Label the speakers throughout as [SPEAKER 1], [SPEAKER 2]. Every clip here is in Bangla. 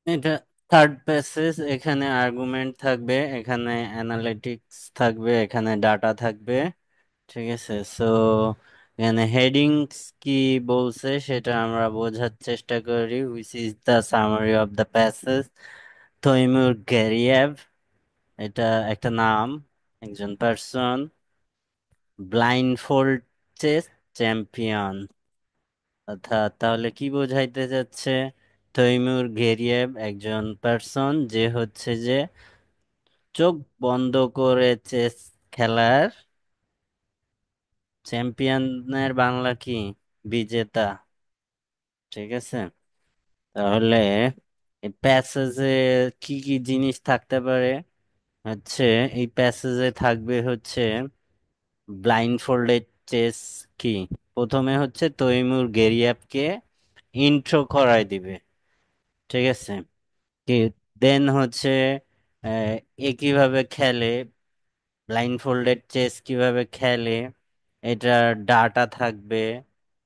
[SPEAKER 1] এটা থার্ড প্যাসেজ, এখানে আর্গুমেন্ট থাকবে, এখানে অ্যানালিটিক্স থাকবে, এখানে ডাটা থাকবে। ঠিক আছে, সো এখানে হেডিংস কি বলছে সেটা আমরা বোঝার চেষ্টা করি। Which is the summary of the passage. Timur Gareyev, এটা একটা নাম, একজন পার্সন। ব্লাইন্ডফোল্ড চেস চ্যাম্পিয়ন, অর্থাৎ তাহলে কি বোঝাইতে যাচ্ছে? তৈমুর গেরিয়েভ একজন পার্সন যে হচ্ছে যে চোখ বন্ধ করে চেস খেলার চ্যাম্পিয়নের বাংলা কি? বিজেতা। ঠিক আছে, তাহলে এই প্যাসেজে কি কি জিনিস থাকতে পারে? হচ্ছে এই প্যাসেজে থাকবে হচ্ছে ব্লাইন্ডফোল্ডেড চেস কি, প্রথমে হচ্ছে তৈমুর গেরিয়াবকে ইন্ট্রো করায় দিবে। ঠিক আছে, কি দেন হচ্ছে আহ, এ কিভাবে খেলে, ব্লাইন্ডফোল্ডেড চেস কিভাবে খেলে, এটা ডাটা থাকবে,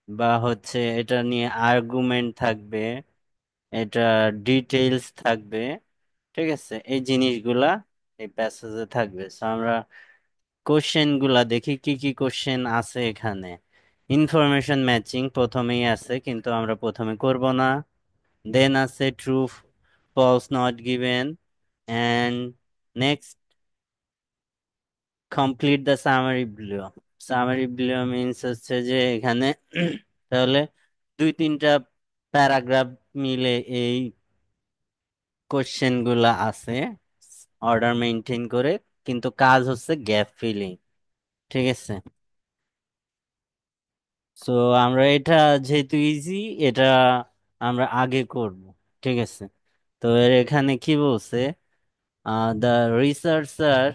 [SPEAKER 1] বা হচ্ছে এটা নিয়ে আর্গুমেন্ট থাকবে, এটা ডিটেইলস থাকবে। ঠিক আছে, এই জিনিসগুলা এই প্যাসেজে থাকবে। সো আমরা কোশ্চেন গুলা দেখি কি কি কোশ্চেন আছে এখানে। ইনফরমেশন ম্যাচিং প্রথমেই আছে, কিন্তু আমরা প্রথমে করব না। দেন আছে true false not given, and next complete the summary below. Summary below means হচ্ছে যে এখানে তাহলে দুই তিনটা প্যারাগ্রাফ মিলে এই কোশ্চেন গুলা আছে, অর্ডার মেনটেন করে, কিন্তু কাজ হচ্ছে গ্যাপ ফিলিং। ঠিক আছে, সো আমরা এটা যেহেতু ইজি, এটা আমরা আগে করব। ঠিক আছে, তো এর এখানে কি বলছে? The researcher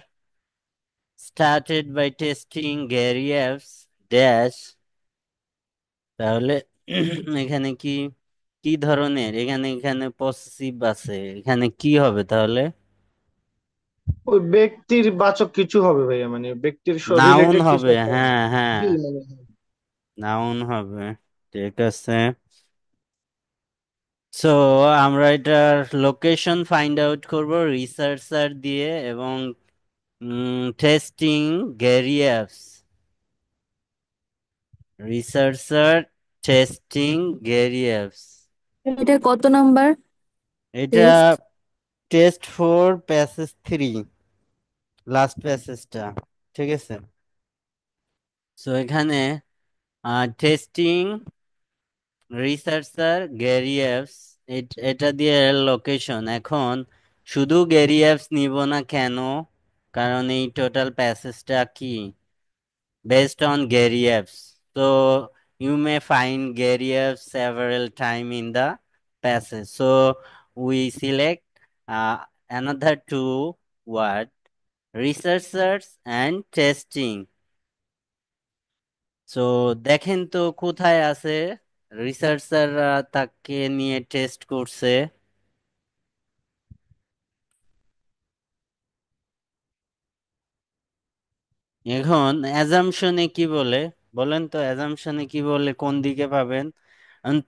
[SPEAKER 1] started by testing Gary F's dash। তাহলে এখানে কি কি ধরনের, এখানে এখানে পসেসিভ আছে, এখানে কি হবে তাহলে?
[SPEAKER 2] ওই ব্যক্তির বাচক কিছু হবে ভাইয়া, মানে ব্যক্তির
[SPEAKER 1] নাউন
[SPEAKER 2] রিলেটেড কিছু
[SPEAKER 1] হবে,
[SPEAKER 2] একটা হবে।
[SPEAKER 1] হ্যাঁ হ্যাঁ,
[SPEAKER 2] জি মানে
[SPEAKER 1] নাউন হবে। ঠিক আছে, সো আমরা এটার লোকেশন ফাইন্ড আউট করব রিসার্চার দিয়ে, এবং testing Gareyev's, researcher testing Gareyev's.
[SPEAKER 3] এটা কত নাম্বার
[SPEAKER 1] এটা
[SPEAKER 3] test?
[SPEAKER 1] Test four passage three, last প্যাসেজটা। ঠিক আছে, সো এখানে টেস্টিং রিসার্চার গ্যারি অ্যাপস, এটা দিয়ে লোকেশন। এখন শুধু গ্যারি অ্যাপস নিব না কেন? কারণ এই টোটাল প্যাসেজটা কি, based on Gary F's. So you may find Gary F several time in the passage. So we select another two word, researchers and testing. So দেখেন তো কোথায় আছে রিসার্চাররা তাকে নিয়ে টেস্ট করছে। এখন অ্যাজাম্পশনে কি বলে, বলেন তো অ্যাজাম্পশনে কি বলে, কোন দিকে পাবেন?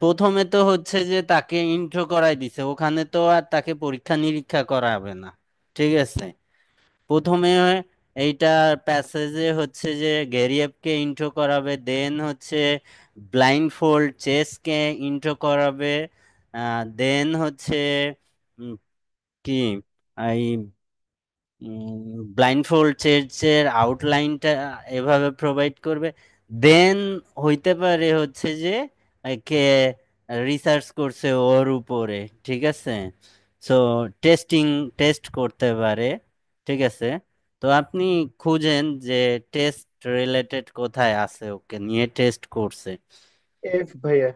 [SPEAKER 1] প্রথমে তো হচ্ছে যে তাকে ইন্ট্রো করাই দিছে, ওখানে তো আর তাকে পরীক্ষা নিরীক্ষা করাবে না। ঠিক আছে, প্রথমে এইটা প্যাসেজে হচ্ছে যে গ্যারিয়েভকে ইন্ট্রো করাবে, দেন হচ্ছে ব্লাইন্ডফোল্ড চেসকে ইন্ট্রো করাবে, দেন হচ্ছে উম, কি এই ব্লাইন্ডফোল্ড চেঞ্জের আউটলাইনটা এভাবে প্রোভাইড করবে। দেন হইতে পারে হচ্ছে যে কে রিসার্চ করছে ওর উপরে। ঠিক আছে, সো টেস্টিং, টেস্ট করতে পারে। ঠিক আছে, তো আপনি খুঁজেন যে টেস্ট রিলেটেড কোথায় আছে, ওকে নিয়ে টেস্ট করছে
[SPEAKER 2] এফ ভাইয়া।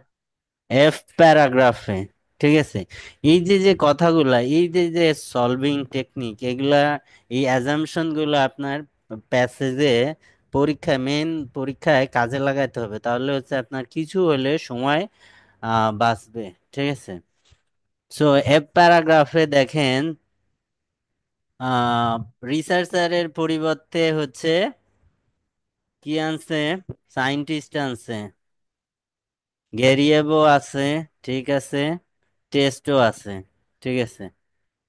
[SPEAKER 1] এফ প্যারাগ্রাফে। ঠিক আছে, এই যে যে কথাগুলা, এই যে যে সলভিং টেকনিক, এগুলা, এই অ্যাজাম্পশন গুলো আপনার প্যাসেজে পরীক্ষায়, মেন পরীক্ষায় কাজে লাগাইতে হবে, তাহলে হচ্ছে আপনার কিছু হলে সময় বাঁচবে। ঠিক আছে, সো এফ প্যারাগ্রাফে দেখেন রিসার্চারের পরিবর্তে হচ্ছে কি আনছে, সায়েন্টিস্ট আনছে, গ্যারিয়েবও আছে। ঠিক আছে, টেস্টও আছে। ঠিক আছে,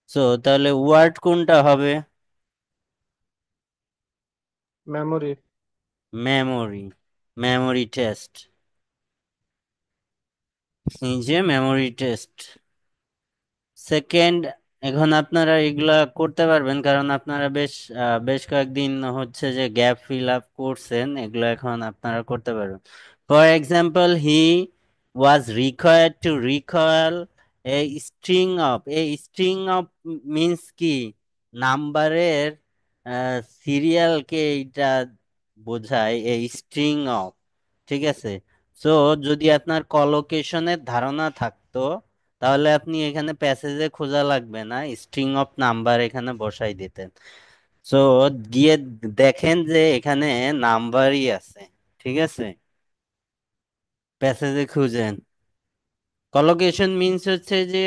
[SPEAKER 1] সো তাহলে ওয়ার্ড কোনটা হবে?
[SPEAKER 2] মেমোরি।
[SPEAKER 1] মেমোরি, মেমোরি টেস্ট, এই যে মেমোরি টেস্ট। সেকেন্ড, এখন আপনারা এগুলা করতে পারবেন কারণ আপনারা বেশ কয়েকদিন হচ্ছে যে গ্যাপ ফিল আপ করছেন, এগুলো এখন আপনারা করতে পারবেন। For example, he was required to recall a string of, a string of means কি, নাম্বারের সিরিয়ালকে এটা বোঝায় এই স্ট্রিং অফ। ঠিক আছে, সো যদি আপনার কলোকেশনের ধারণা থাকতো তাহলে আপনি এখানে প্যাসেজে খোঁজা লাগবে না, স্ট্রিং অফ নাম্বার এখানে বসাই দিতেন। সো গিয়ে দেখেন যে এখানে নাম্বারই আছে। ঠিক আছে, প্যাসেজে খুঁজেন। কলোকেশন মিন্স হচ্ছে যে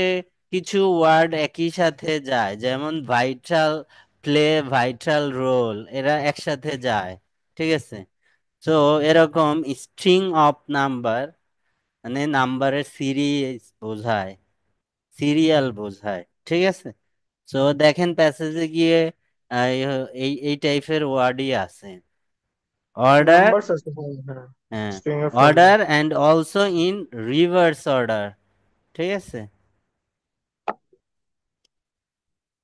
[SPEAKER 1] কিছু ওয়ার্ড একই সাথে যায়, যেমন ভাইটাল, প্লে, ভাইটাল রোল, এরা একসাথে যায়। ঠিক আছে, তো এরকম স্ট্রিং অফ নাম্বার মানে নাম্বারের সিরিজ বোঝায়, সিরিয়াল বোঝায়। ঠিক আছে, তো দেখেন প্যাসেজে গিয়ে এই এই টাইপের ওয়ার্ডই আছে, অর্ডার,
[SPEAKER 2] নাম্বারস আছে, হ্যাঁ হ্যাঁ।
[SPEAKER 1] হ্যাঁ,
[SPEAKER 2] string of number.
[SPEAKER 1] Order and also in reverse order. ঠিক আছে,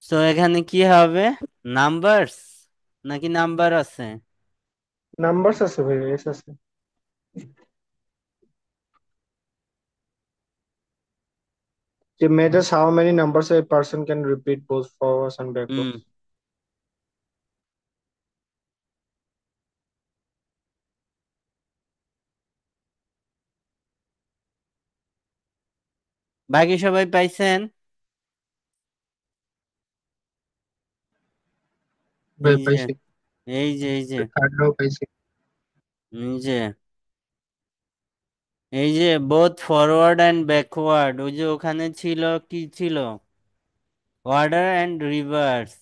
[SPEAKER 1] তো এখানে কি হবে, নাম্বারস নাকি নাম্বার আছে?
[SPEAKER 2] নাম্বারস আছে ভাই, এস আছে। It measures how many numbers a person can repeat both forwards and
[SPEAKER 1] hmm,
[SPEAKER 2] backwards.
[SPEAKER 1] বাকি সবাই পাইছেন?
[SPEAKER 2] ভাই
[SPEAKER 1] এই যে,
[SPEAKER 2] পাইছি।
[SPEAKER 1] এই যে
[SPEAKER 2] থার্ডটাও পাইছি।
[SPEAKER 1] এই যে এই যে বোথ ফরওয়ার্ড অ্যান্ড ব্যাকওয়ার্ড, ওই যে ওখানে ছিল, কি ছিল, অর্ডার অ্যান্ড রিভার্স।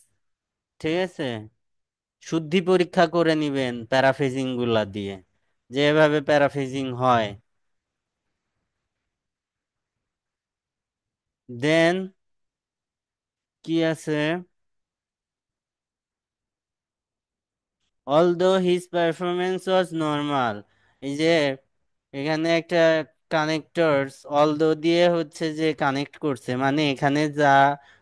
[SPEAKER 1] ঠিক আছে, শুদ্ধি পরীক্ষা করে নিবেন প্যারাফ্রেজিং গুলা দিয়ে, যেভাবে প্যারাফ্রেজিং হয়। দেন কি আছে, although his performance was normal, এই যে এখানে একটা কানেক্টরস অলদো দিয়ে হচ্ছে যে কানেক্ট করছে, মানে এখানে যা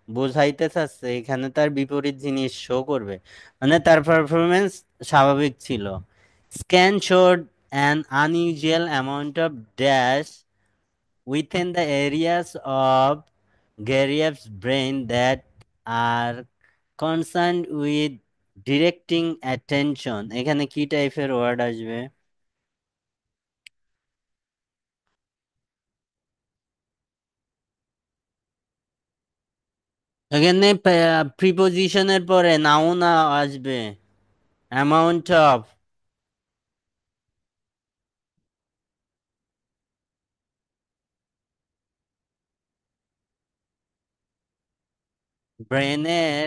[SPEAKER 1] বোঝাইতে চাচ্ছে এখানে তার বিপরীত জিনিস শো করবে, মানে তার পারফরমেন্স স্বাভাবিক ছিল। Scan showed an unusual amount of dash within the areas of Garrieff's brain that are concerned with directing attention। এখানে কি টাইপের ওয়ার্ড আসবে? এখানে প্রিপোজিশনের পরে নাউন আসবে, অ্যামাউন্ট অফ, ব্রেনের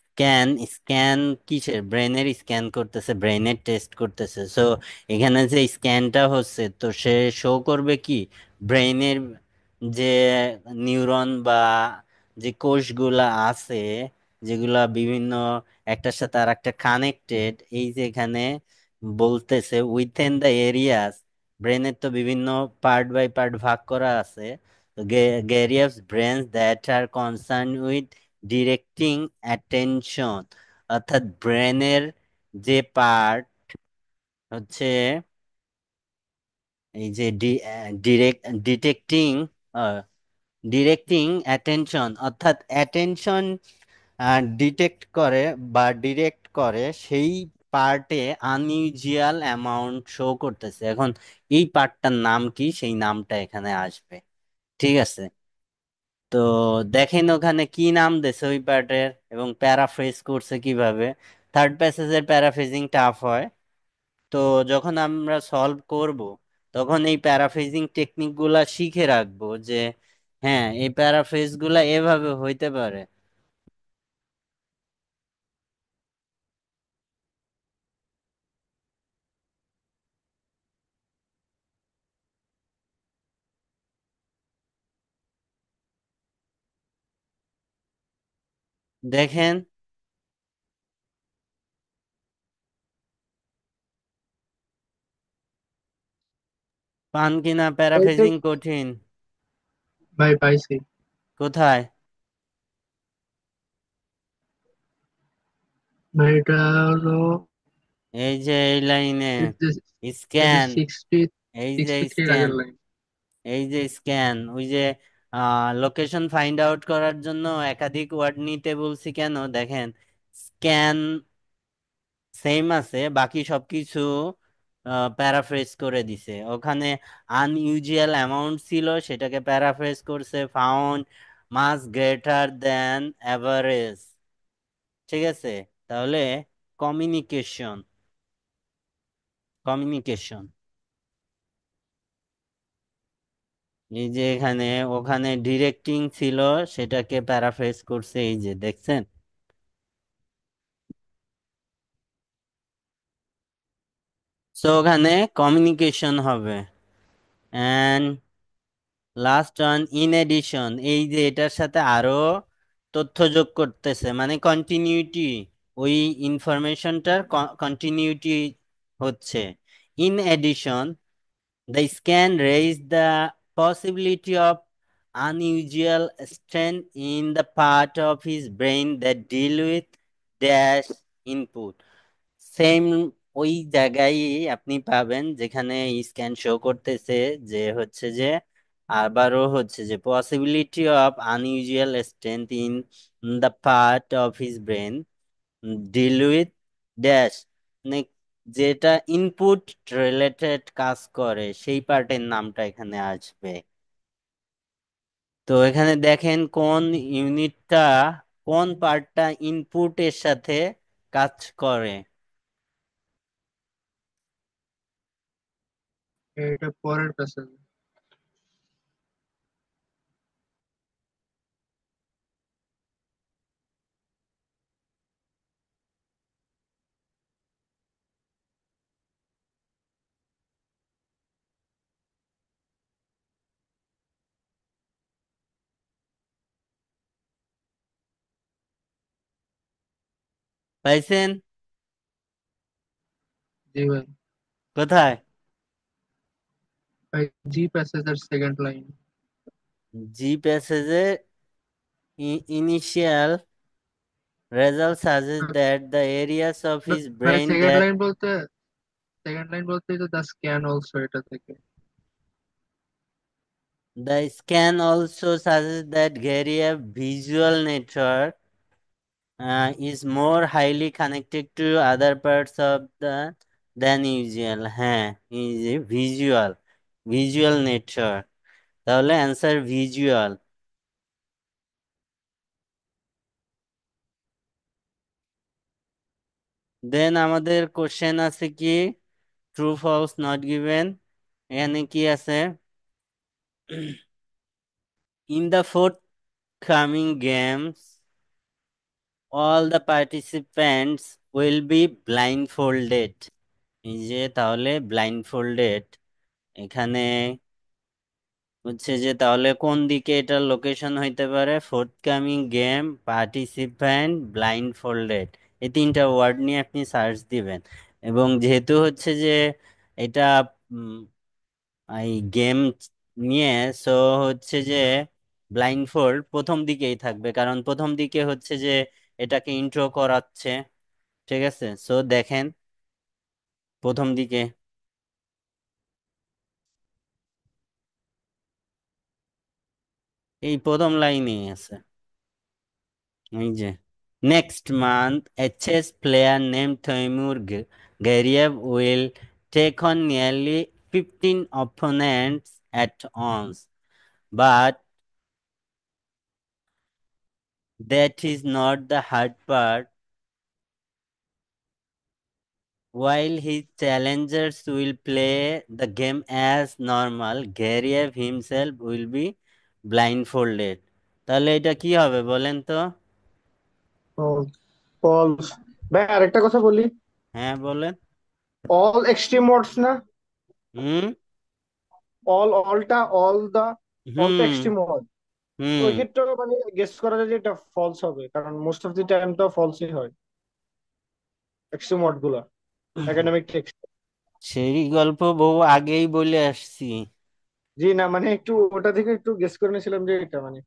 [SPEAKER 1] স্ক্যান, স্ক্যান কিসের, ব্রেনের স্ক্যান করতেছে, ব্রেনের টেস্ট করতেছে। সো এখানে যে স্ক্যানটা হচ্ছে তো সে শো করবে কি, ব্রেনের যে নিউরন বা যে কোষগুলা আছে, যেগুলা বিভিন্ন একটার সাথে আর একটা কানেক্টেড, এই যে এখানে বলতেছে উইথিন দ্য এরিয়াস, ব্রেনের তো বিভিন্ন পার্ট বাই পার্ট ভাগ করা আছে, Gareyev's brains that are concern with directing attention, অর্থাৎ ব্রেনের যে পার্ট হচ্ছে এই যে ডিরেক্ট ডিটেক্টিং, ডিরেক্টিং অ্যাটেনশন, অর্থাৎ অ্যাটেনশন ডিটেক্ট করে বা ডিরেক্ট করে, সেই পার্টে আনইউজুয়াল অ্যামাউন্ট শো করতেছে। এখন এই পার্টটার নাম কি, সেই নামটা এখানে আসবে। ঠিক আছে, তো দেখেন ওখানে কি নাম দিছে ওই পার্টের এবং প্যারাফ্রেজ করছে কিভাবে। থার্ড প্যাসেজের প্যারাফ্রেজিং টাফ হয়, তো যখন আমরা সলভ করব তখন এই প্যারাফ্রেজিং টেকনিক গুলা শিখে রাখবো যে হ্যাঁ এই প্যারাফ্রেজ গুলা এভাবে হইতে পারে। দেখেন, পান কিনা
[SPEAKER 2] এইটা
[SPEAKER 1] প্যারাফ্রেজিং কঠিন?
[SPEAKER 2] ভাই পাইছি।
[SPEAKER 1] কোথায়?
[SPEAKER 2] ভাই এটা হলো
[SPEAKER 1] এই যে এই লাইনে
[SPEAKER 2] এই যে এই যে
[SPEAKER 1] স্ক্যান,
[SPEAKER 2] 63
[SPEAKER 1] স্ক্যান,
[SPEAKER 2] আগের লাইন।
[SPEAKER 1] এই যে স্ক্যান, ওই যে লোকেশন ফাইন্ড আউট করার জন্য একাধিক ওয়ার্ড নিতে বলছি কেন দেখেন, স্ক্যান সেম আছে, বাকি সবকিছু প্যারাফ্রেজ করে দিছে। ওখানে আনইউজুয়াল অ্যামাউন্ট ছিল, সেটাকে প্যারাফ্রেজ করছে ফাউন্ড মাস গ্রেটার দেন অ্যাভারেজ। ঠিক আছে, তাহলে কমিউনিকেশন, কমিউনিকেশন, এই যে এখানে ওখানে ডিরেক্টিং ছিল, সেটাকে প্যারাফ্রেজ করছে, এই যে দেখছেন। সো ওখানে কমিউনিকেশন হবে। And last one in addition, এই যে এটার সাথে আরো তথ্য যোগ করতেছে, মানে কন্টিনিউটি, ওই ইনফরমেশনটার কন্টিনিউটি হচ্ছে। In addition, the scan raised the possibility of unusual strength in the part of his brain that deal with dash input. Same ওই জায়গায় আপনি পাবেন যেখানে স্ক্যান শো করতেছে যে হচ্ছে যে, আবারও হচ্ছে যে possibility of unusual strength in the part of his brain deal with dash, মানে যেটা ইনপুট রিলেটেড কাজ করে সেই পার্টের নামটা এখানে আসবে। তো এখানে দেখেন কোন ইউনিটটা, কোন পার্টটা ইনপুটের সাথে কাজ করে।
[SPEAKER 2] এটা পরের প্যাসেজ।
[SPEAKER 1] পাইছেন?
[SPEAKER 2] জি ভাই।
[SPEAKER 1] কোথায়?
[SPEAKER 2] ভাই জি প্যাসেজের second line.
[SPEAKER 1] G প্যাসেজে initial results suggest that the areas of his
[SPEAKER 2] ভাই
[SPEAKER 1] brain
[SPEAKER 2] সেকেন্ড
[SPEAKER 1] that
[SPEAKER 2] লাইন বলতে, সেকেন্ড লাইন বলতে তো দ্য স্ক্যান অলসো এটা থেকে।
[SPEAKER 1] the scan also suggests that Garrier visual network is more highly connected to other parts of the than usual. হ্যাঁ, is a visual, visual network, তাহলে অ্যান্সার ভিজুয়াল। দেন আমাদের কোশ্চেন আছে কি, ট্রু ফলস নট গিভেন। এখানে কি আছে, in the forthcoming games all the participants will be blindfolded। এই যে তাহলে ব্লাইন্ডফোল্ডেড, এখানে হচ্ছে যে তাহলে কোন দিকে এটার লোকেশন হইতে পারে, ফোর্থকামিং গেম, পার্টিসিপেন্ট, ব্লাইন্ডফোল্ডেড, এই তিনটা ওয়ার্ড নিয়ে আপনি সার্চ দিবেন। এবং যেহেতু হচ্ছে যে এটা উম, এই গেম নিয়ে, সো হচ্ছে যে ব্লাইন্ডফোল্ড প্রথম দিকেই থাকবে, কারণ প্রথম দিকে হচ্ছে যে এটাকে ইন্ট্রো করাচ্ছে। ঠিক আছে, সো দেখেন প্রথম দিকে এই প্রথম লাইনেই আছে, এই যে next month a chess player named Timur Gariev will take on nearly 15 opponents at once, but that is not the hard part. While his challengers will play the game as normal, Gariev himself will be blindfolded. তাহলে এটা কি হবে বলেন তো?
[SPEAKER 2] ফলস। ফলস। ভাই আরেকটা কথা বলি,
[SPEAKER 1] হ্যাঁ বলেন।
[SPEAKER 2] অল এক্সট্রিম ওয়ার্ডস না?
[SPEAKER 1] হুম,
[SPEAKER 2] অলটা অল দা, অল তো
[SPEAKER 1] হুম,
[SPEAKER 2] এক্সট্রিম ওয়ার্ড।
[SPEAKER 1] হুম।
[SPEAKER 2] ওই ক্ষেত্রে মানে গেস করা যায় যে এটা ফলস হবে, কারণ মোস্ট অফ দি টাইম তো ফলসই হয় এক্সট্রিম ওয়ার্ড গুলা একাডেমিক টেক্সট।
[SPEAKER 1] সেই গল্প বউ আগেই বলে আসছি।
[SPEAKER 2] জি না, মানে একটু ওটা থেকে একটু গেস করে নিয়েছিলাম যে এটা মানে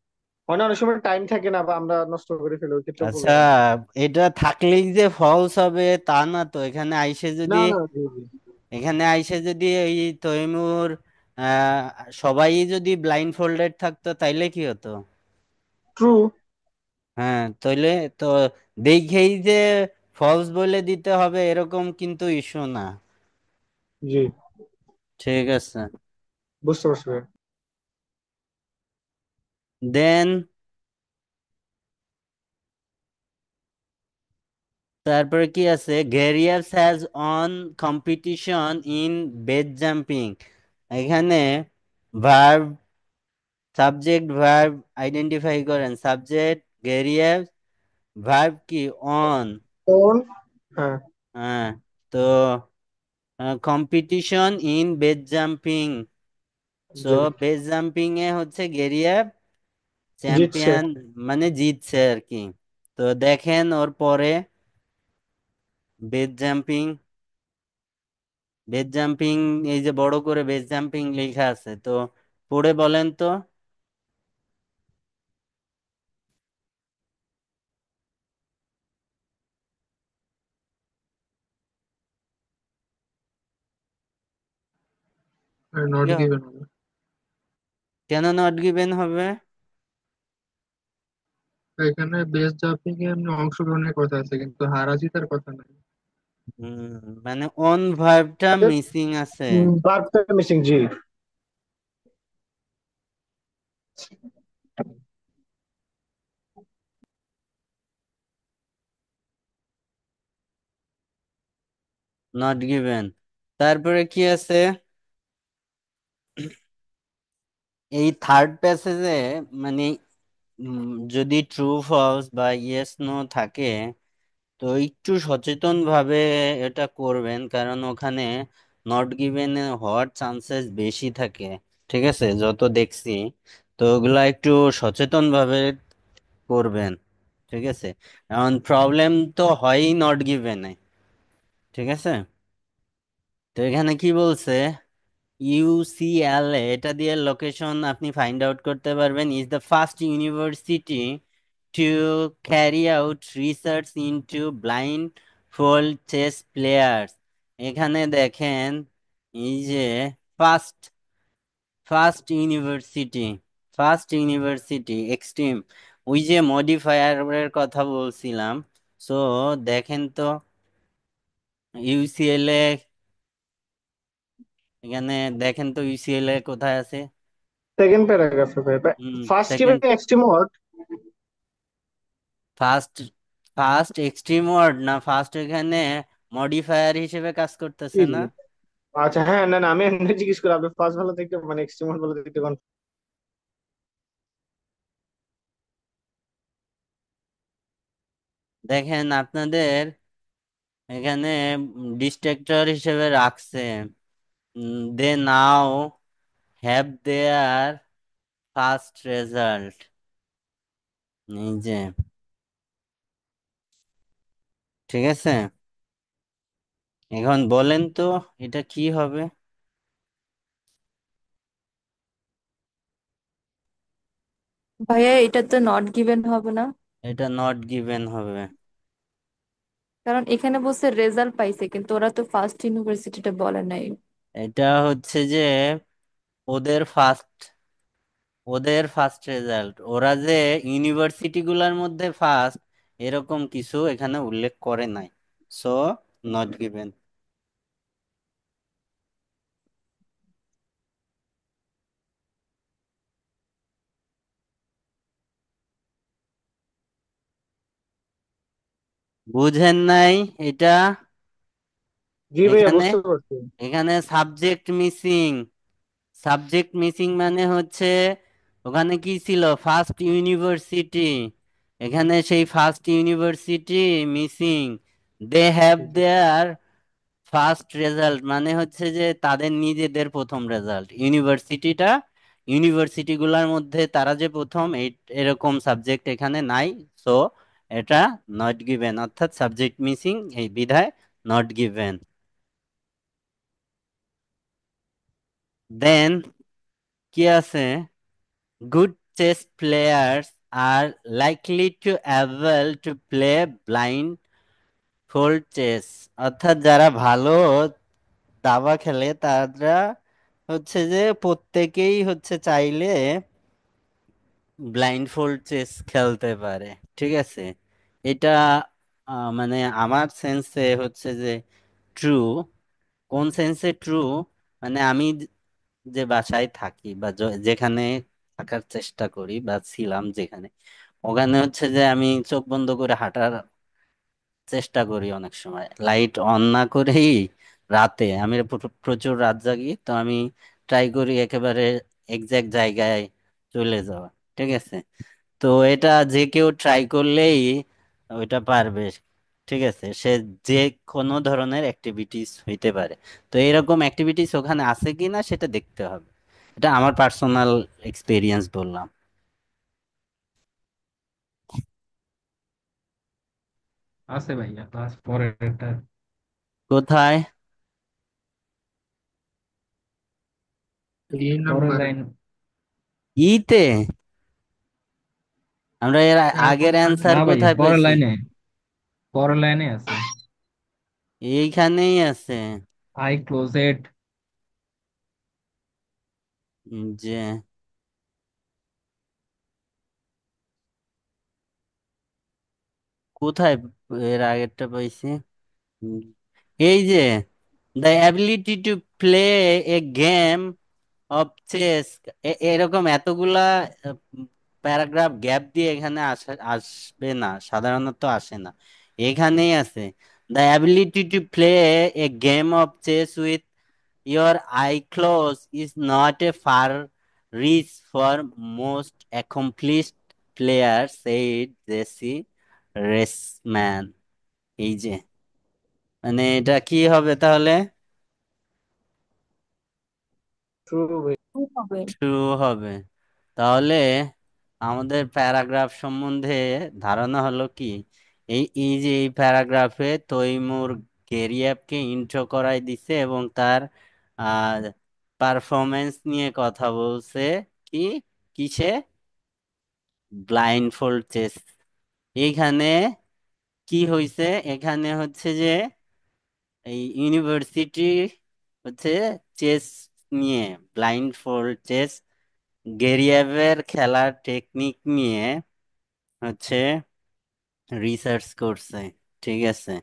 [SPEAKER 2] হয় না, অনেক সময় টাইম থাকে না বা আমরা নষ্ট করে ফেলি, ওই ক্ষেত্রে
[SPEAKER 1] আচ্ছা,
[SPEAKER 2] বললাম।
[SPEAKER 1] এটা থাকলেই যে ফলস হবে তা না তো। এখানে আইসে যদি,
[SPEAKER 2] না না, জি জি,
[SPEAKER 1] ওই তৈমুর আহ সবাই যদি ব্লাইন্ড ফোল্ডেড থাকতো তাইলে কি হতো?
[SPEAKER 2] ট্রু।
[SPEAKER 1] হ্যাঁ, তাইলে তো দেখেই যে ফলস বলে দিতে হবে এরকম কিন্তু ইস্যু না।
[SPEAKER 2] জি,
[SPEAKER 1] ঠিক আছে।
[SPEAKER 2] বুঝতে পারছি ভাই।
[SPEAKER 1] দেন তারপরে কি আছে? Gareyev has won competition in base jumping. এখানে ভার্ব, সাবজেক্ট ভার্ব আইডেন্টিফাই করেন। সাবজেক্ট গ্যারিয়াস, ভার্ব কি অন।
[SPEAKER 2] কোন? হ্যাঁ।
[SPEAKER 1] হ্যাঁ, তো competition in base jumping. So
[SPEAKER 2] জি,
[SPEAKER 1] বেজ জাম্পিং এ হচ্ছে গেরিয়া
[SPEAKER 2] জিতছে।
[SPEAKER 1] চ্যাম্পিয়ন, মানে জিতছে আর কি। তো দেখেন ওর পরে বেজ জাম্পিং, বেজ জাম্পিং, এই যে বড় করে বেজ জাম্পিং লেখা আছে, তো পড়ে বলেন তো।
[SPEAKER 2] নট
[SPEAKER 1] কি হবে?
[SPEAKER 2] গিভেন।
[SPEAKER 1] কেন নট গিভেন হবে?
[SPEAKER 2] এখানে বেস জাম্পিং এ এমনি অংশগ্রহণের কথা আছে, কিন্তু হারা জিতার কথা নাই।
[SPEAKER 1] হুম, মানে অন ভার্বটা মিসিং আছে।
[SPEAKER 2] বার্বটা মিসিং, জি।
[SPEAKER 1] Not given. তারপরে কি আছে? এই থার্ড প্যাসেজে, মানে যদি ট্রু ফলস বা ইয়েস নো থাকে, তো একটু সচেতন ভাবে এটা করবেন, কারণ ওখানে নট গিভেন হওয়ার চান্সেস বেশি থাকে। ঠিক আছে, যত দেখছি। তো ওগুলা একটু সচেতন ভাবে করবেন। ঠিক আছে, এখন প্রবলেম তো হয়ই নট গিভেনে। ঠিক আছে, তো এখানে কি বলছে? ইউসিএলএ, এটা দিয়ে লোকেশন আপনি ফাইন্ড আউট করতে পারবেন। Is the first university to carry out research into blindfold chess players. এখানে দেখেন, এই যে ফার্স্ট, ইউনিভার্সিটি, এক্সট্রিম, ওই যে মডিফায়ারের কথা বলছিলাম। সো দেখেন তো, ইউসিএলএ, এখানে দেখেন তো ইউসিএলএ কোথায় আছে?
[SPEAKER 2] সেকেন্ড প্যারাগ্রাফে ভাই।
[SPEAKER 1] হুম,
[SPEAKER 2] ফার্স্ট কি ভাই
[SPEAKER 1] second.
[SPEAKER 2] Extreme word?
[SPEAKER 1] First, extreme word না, ফার্স্ট এখানে মডিফায়ার হিসেবে কাজ করতেছে না।
[SPEAKER 2] আচ্ছা হ্যাঁ, না না, আমি এমনি জিজ্ঞেস করি, আপনি ফার্স্ট ভালো দেখতে মানে এক্সট্রিম ওয়ার্ড ভালো দেখতে কোন?
[SPEAKER 1] দেখেন আপনাদের এখানে ডিস্ট্রাক্টর হিসেবে রাখছে। দে নাও হ্যাভ দেয়ার ফার্স্ট রেজাল্ট। এই যে, ঠিক আছে, এখন বলেন তো এটা কি হবে?
[SPEAKER 3] ভাইয়া এটা তো নট গিভেন হবে না,
[SPEAKER 1] এটা নট গিভেন হবে।
[SPEAKER 3] কারণ এখানে বলছে রেজাল্ট পাইছে কিন্তু ওরা তো ফার্স্ট ইউনিভার্সিটিটা বলে নাই।
[SPEAKER 1] এটা হচ্ছে যে ওদের ফার্স্ট, রেজাল্ট, ওরা যে ইউনিভার্সিটি গুলার মধ্যে ফার্স্ট, এরকম কিছু এখানে উল্লেখ করে নাই। So not given. বুঝেন নাই এটা?
[SPEAKER 2] জি ভাইয়া,
[SPEAKER 1] এখানে,
[SPEAKER 2] বুঝতে পারছি।
[SPEAKER 1] Subject missing. মানে হচ্ছে ওখানে কি ছিল? First university. এখানে সেই first university missing. They have their first result মানে হচ্ছে যে তাদের নিজেদের প্রথম রেজাল্ট, ইউনিভার্সিটিটা ইউনিভার্সিটি গুলার মধ্যে তারা যে প্রথম এরকম সাবজেক্ট এখানে নাই, সো এটা নট গিভেন, অর্থাৎ সাবজেক্ট মিসিং এই বিধায় নট গিভেন। দেন কি আছে, good chess players are likely to able to play blindfold chess, অর্থাৎ যারা ভালো দাবা খেলে তারা হচ্ছে যে প্রত্যেকেই হচ্ছে চাইলে ব্লাইন্ড ফোল্ড চেস খেলতে পারে। ঠিক আছে, এটা মানে আমার সেন্সে হচ্ছে যে ট্রু। কোন সেন্সে ট্রু, মানে আমি যে বাসায় থাকি বা যেখানে থাকার চেষ্টা করি বা ছিলাম যেখানে, ওখানে হচ্ছে যে আমি চোখ বন্ধ করে হাঁটার চেষ্টা করি অনেক সময় লাইট অন না করেই। রাতে আমি প্রচুর রাত জাগি, তো আমি ট্রাই করি একেবারে এক্সাক্ট জায়গায় চলে যাওয়া। ঠিক আছে, তো এটা যে কেউ ট্রাই করলেই ওইটা পারবে। ঠিক আছে, সে যে কোনো ধরনের অ্যাক্টিভিটিস হইতে পারে। তো এরকম অ্যাক্টিভিটিস ওখানে আছে কিনা সেটা দেখতে হবে। এটা আমার পার্সোনাল এক্সপিরিয়েন্স বললাম।
[SPEAKER 4] আছে ভাইয়া, ক্লাস পরেরটা।
[SPEAKER 1] কোথায়?
[SPEAKER 4] পরের
[SPEAKER 2] নাম্বার।
[SPEAKER 4] লাইন।
[SPEAKER 1] ইতে আমরা এর আগের অ্যান্সার
[SPEAKER 4] না ভাইয়া,
[SPEAKER 1] কোথায়
[SPEAKER 4] পরের
[SPEAKER 1] পাইছি?
[SPEAKER 4] লাইনে, পরের লাইনে আছে।
[SPEAKER 1] এইখানেই আছে।
[SPEAKER 4] I close it.
[SPEAKER 1] যে কোথায় এর আগেরটা পাইছি? হুম, এই যে the ability to play a game of chess, এরকম এতগুলা প্যারাগ্রাফ গ্যাপ দিয়ে এখানে আসবে না, সাধারণত আসে না। এখানেই আছে, the ability to play a game of chess with your eye close is not a far reach for most accomplished player, said JC Reisman. এই যে, মানে এটা কি হবে তাহলে?
[SPEAKER 2] ট্রু ভাই।
[SPEAKER 3] কি হবে?
[SPEAKER 1] ট্রু হবে। তাহলে আমাদের প্যারাগ্রাফ সম্বন্ধে ধারণা হলো কি, এই এই যে এই প্যারাগ্রাফে তৈমুর গেরিয়াবকে ইন্ট্রো করাই দিছে এবং তার পারফরমেন্স নিয়ে কথা বলছে। কি, কিসে? Blindfold chess. এইখানে কি হয়েছে, এখানে হচ্ছে যে এই ইউনিভার্সিটি হচ্ছে চেস নিয়ে, ব্লাইন্ড ফোল্ড চেস গেরিয়েভের খেলার টেকনিক নিয়ে হচ্ছে রিসার্চ করছে। ঠিক আছে,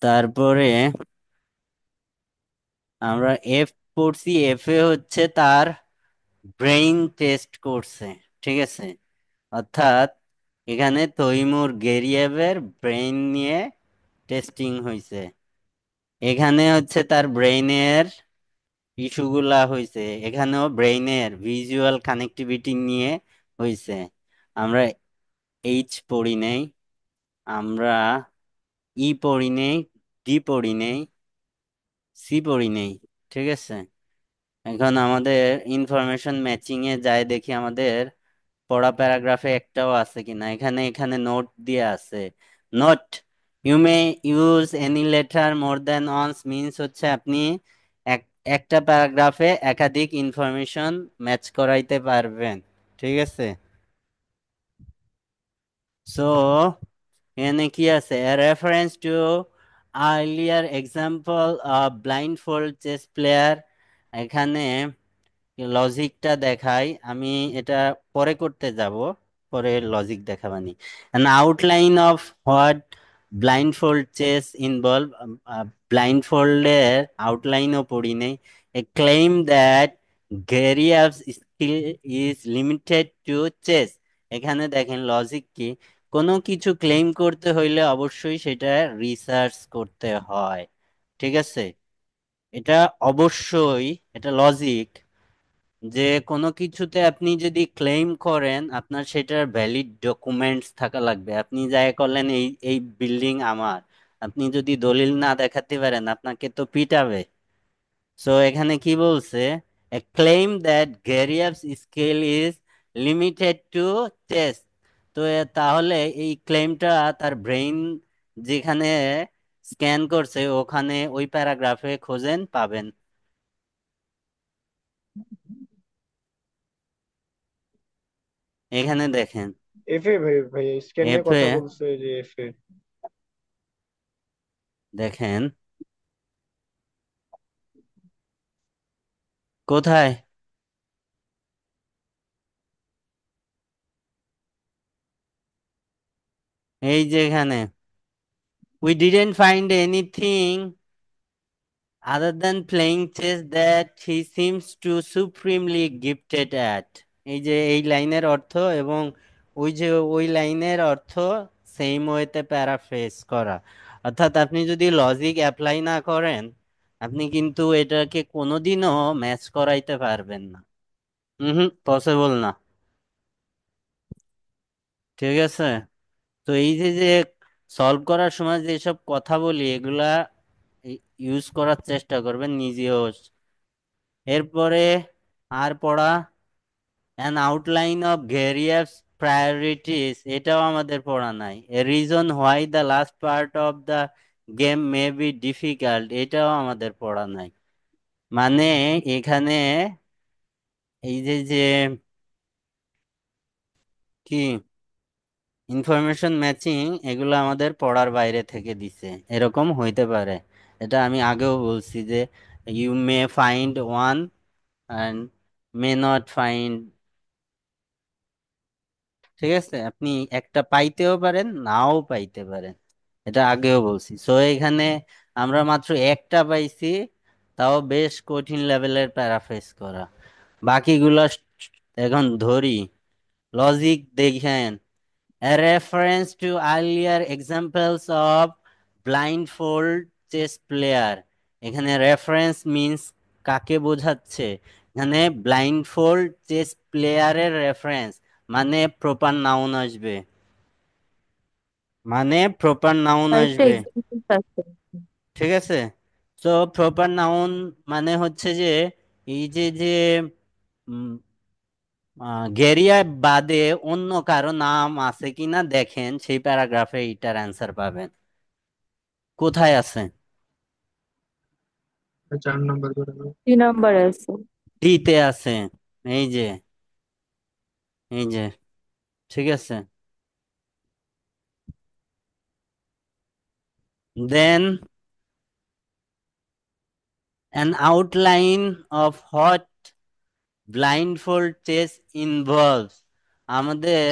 [SPEAKER 1] তারপরে আমরা এফ পড়ছি, এফ এ হচ্ছে তার ব্রেইন টেস্ট করছে। ঠিক আছে, অর্থাৎ এখানে তৈমুর গেরিয়েভের ব্রেইন নিয়ে টেস্টিং হয়েছে। এখানে হচ্ছে তার ব্রেইনের ইস্যুগুলা হয়েছে, এখানেও ব্রেইনের ভিজুয়াল কানেক্টিভিটি নিয়ে হয়েছে। আমরা এইচ পড়ি নেই, আমরা ই পড়ি নেই, ডি পড়ি নেই, সি পড়ি নেই। ঠিক আছে, এখন আমাদের ইনফরমেশন ম্যাচিং এ যায় দেখি আমাদের পড়া প্যারাগ্রাফে একটাও আছে কিনা। এখানে এখানে নোট দিয়ে আছে। Note, you may use any letter more than once means হচ্ছে আপনি এক একটা প্যারাগ্রাফে একাধিক ইনফরমেশন ম্যাচ করাইতে পারবেন। ঠিক আছে, সো এখানে কি আছে, reference to earlier example of blindfold chess player. এখানে লজিকটা দেখাই, আমি এটা পরে করতে যাব, পরে লজিক দেখাবানি। an outline of what blindfold chess involve, ব্লাইন্ডফোল্ডের আউটলাইনও পড়ি নেই। a claim that Garrieff's skill is limited to chess, এখানে দেখেন লজিক কি, কোনো কিছু ক্লেম করতে হইলে অবশ্যই সেটা রিসার্চ করতে হয়। ঠিক আছে, এটা অবশ্যই, এটা লজিক যে কোনো কিছুতে আপনি যদি ক্লেম করেন আপনার সেটার ভ্যালিড ডকুমেন্টস থাকা লাগবে। আপনি যাই করলেন এই এই বিল্ডিং আমার, আপনি যদি দলিল না দেখাতে পারেন আপনাকে তো পিটাবে। সো এখানে কি বলছে, a claim that Gariep's skill is limited to chess. তো তাহলে এই ক্লেমটা তার ব্রেইন যেখানে স্ক্যান করছে ওখানে ওই প্যারাগ্রাফে খোঁজেন পাবেন। এখানে দেখেন
[SPEAKER 2] এফ এ ভাই, ভাই স্ক্যান নিয়ে
[SPEAKER 1] এফ এ,
[SPEAKER 2] কথা বলছে যে এফ এ।
[SPEAKER 1] দেখেন কোথায়, এই যে এখানে we didn't find anything other than playing chess that he seems to supremely gifted at। এই যে এই লাইনের অর্থ এবং ওই যে ওই লাইনের অর্থ সেম ওয়েতে প্যারাফ্রেজ করা, অর্থাৎ আপনি যদি লজিক অ্যাপ্লাই না করেন আপনি কিন্তু এটাকে কোনোদিনও ম্যাচ করাইতে পারবেন না। হুম, পসিবল না। ঠিক আছে, তো এই যে যে সলভ করার সময় যেসব কথা বলি এগুলা ইউজ করার চেষ্টা করবেন নিজেও। এরপরে আর পড়া an outline of Gheriev's priorities, এটাও আমাদের পড়া নাই। a reason why the last part of the game may be difficult, এটাও আমাদের পড়া নাই। মানে এখানে এই যে যে কি ইনফরমেশন ম্যাচিং এগুলো আমাদের পড়ার বাইরে থেকে দিছে, এরকম হইতে পারে। এটা আমি আগেও বলছি যে you may find one and may not find. ঠিক আছে, আপনি একটা পাইতেও পারেন নাও পাইতে পারেন, এটা আগেও বলছি। সো এখানে আমরা মাত্র একটা পাইছি, তাও বেশ কঠিন লেভেলের প্যারাফ্রেজ করা। বাকিগুলো এখন ধরি। লজিক দেখেন, a reference to earlier examples of blindfold chess player, এখানে রেফারেন্স মিন্স কাকে বোঝাচ্ছে, এখানে ব্লাইন্ডফোল্ড চেস প্লেয়ারের রেফারেন্স মানে প্রপার নাউন আসবে, মানে প্রপার নাউন
[SPEAKER 3] কয়েকটা
[SPEAKER 1] আসবে।
[SPEAKER 3] এক্সাম্পল আছে।
[SPEAKER 1] ঠিক আছে, তো প্রপার নাউন মানে হচ্ছে যে এই যে যে গেরিয়া বাদে অন্য কারো নাম আছে কিনা দেখেন, সেই প্যারাগ্রাফে এইটার অ্যান্সার পাবেন। কোথায় আছে?
[SPEAKER 2] 4 নম্বর করে দাও।
[SPEAKER 3] 3 নাম্বার আছে।
[SPEAKER 1] ডিতে আছে, এই যে এই যে, ঠিক আছে। দেন an outline of what blindfold chess involves, আমাদের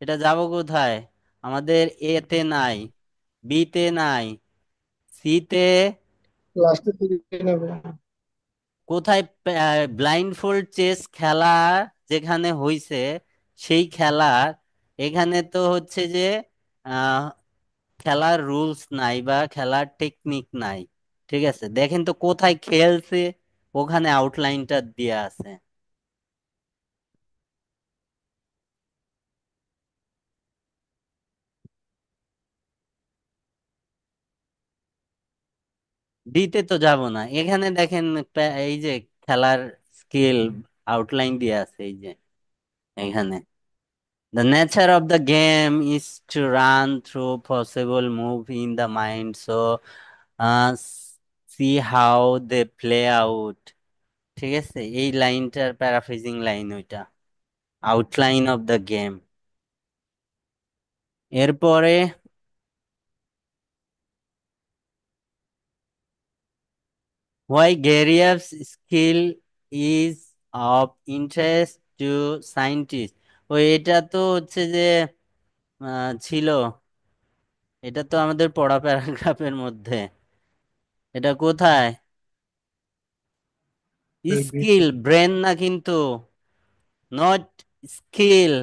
[SPEAKER 1] এটা যাব কোথায়, আমাদের এ তে নাই, বি তে নাই, সি তে,
[SPEAKER 2] লাস্টের দিকে নেবে।
[SPEAKER 1] কোথায় ব্লাইন্ডফোল্ড চেস খেলা যেখানে হইছে সেই খেলা, এখানে তো হচ্ছে যে আহ, খেলার রুলস নাই বা খেলার টেকনিক নাই। ঠিক আছে, দেখেন তো কোথায় খেলছে, ওখানে আউটলাইনটা দেয়া আছে। ডিতে তো যাব না, এখানে দেখেন এই যে খেলার স্কিল আউটলাইন দিয়ে আছে, এই যে এখানে the nature of the game is to run through possible move in the mind, so see how they play out। ঠিক আছে, এই লাইনটার প্যারাফ্রেজিং লাইন ওইটা, আউটলাইন অফ দ্য গেম। এরপরে why Garrieff's skill is of interest to scientists, ও এটা তো হচ্ছে যে ছিল, এটা তো আমাদের পড়া প্যারাগ্রাফের মধ্যে। এটা কোথায়, স্কিল ব্রেন না কিন্তু, নট স্কিল।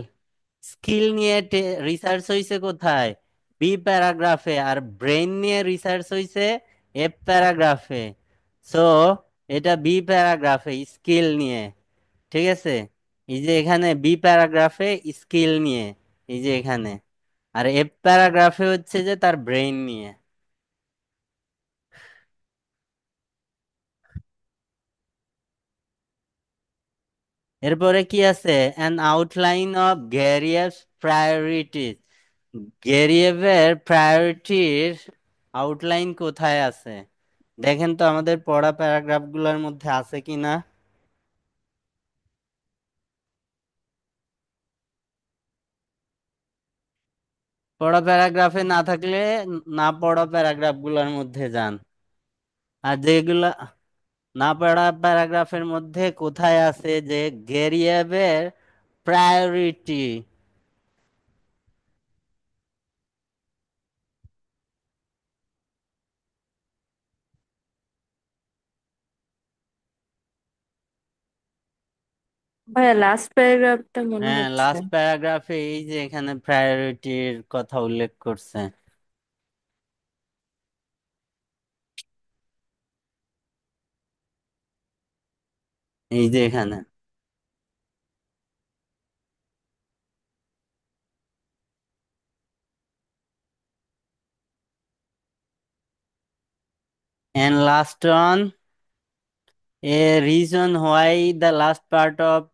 [SPEAKER 1] স্কিল নিয়ে রিসার্চ হয়েছে কোথায়, বি প্যারাগ্রাফে, আর ব্রেন নিয়ে রিসার্চ হয়েছে এফ প্যারাগ্রাফে। সো এটা বি প্যারাগ্রাফে স্কিল নিয়ে। ঠিক আছে, এই যে এখানে বি প্যারাগ্রাফে স্কিল নিয়ে, এই যে এখানে, আর এফ প্যারাগ্রাফে হচ্ছে যে তার ব্রেইন নিয়ে। এরপরে কি আছে? An outline of Gareyev's priorities. গ্যারিয়েভের প্রায়োরিটির আউটলাইন কোথায় আছে? দেখেন তো আমাদের পড়া প্যারাগ্রাফ গুলোর মধ্যে আছে কিনা। পড়া প্যারাগ্রাফে না থাকলে না পড়া প্যারাগ্রাফ গুলোর মধ্যে যান। আর যেগুলা না পড়া প্যারাগ্রাফের মধ্যে কোথায় আছে যে গ্যারিয়েভের প্রায়োরিটি?
[SPEAKER 3] ভাইয়া লাস্ট প্যারাগ্রাফটা মনে
[SPEAKER 1] হ্যাঁ,
[SPEAKER 3] হচ্ছে।
[SPEAKER 1] লাস্ট প্যারাগ্রাফে এই যে এখানে প্রায়োরিটির কথা উল্লেখ করছে। এই যে এখানে and last one, a reason why the last part of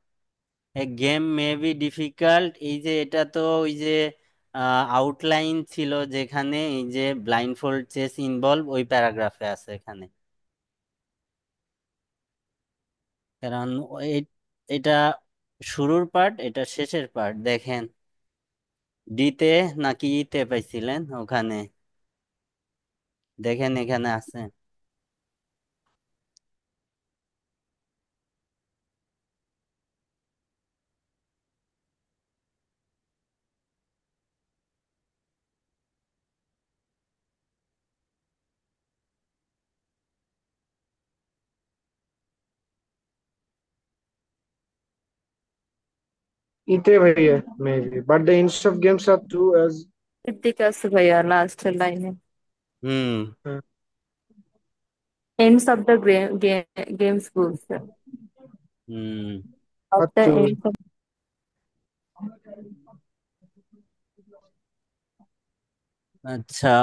[SPEAKER 1] a game may be difficult। এই যে এটা তো ওই যে আউটলাইন ছিল যেখানে এই যে ব্লাইন্ডফোল্ড চেস ইনভলভ ওই প্যারাগ্রাফে আছে এখানে। কারণ এটা শুরুর পার্ট, এটা শেষের পার্ট। দেখেন ডিতে নাকি ইতে পাইছিলেন ওখানে, দেখেন এখানে আছে।
[SPEAKER 2] ইতে ভাইয়া maybe, but the ends of games are true as.
[SPEAKER 3] এর দিকে আছে ভাইয়া লাস্ট লাইনে।
[SPEAKER 1] হুম।
[SPEAKER 3] এন্ডস অফ দ্য গেমস বলছে।
[SPEAKER 1] হুম।
[SPEAKER 3] Of
[SPEAKER 2] are
[SPEAKER 3] the
[SPEAKER 2] true.
[SPEAKER 3] Ends of.
[SPEAKER 1] আচ্ছা।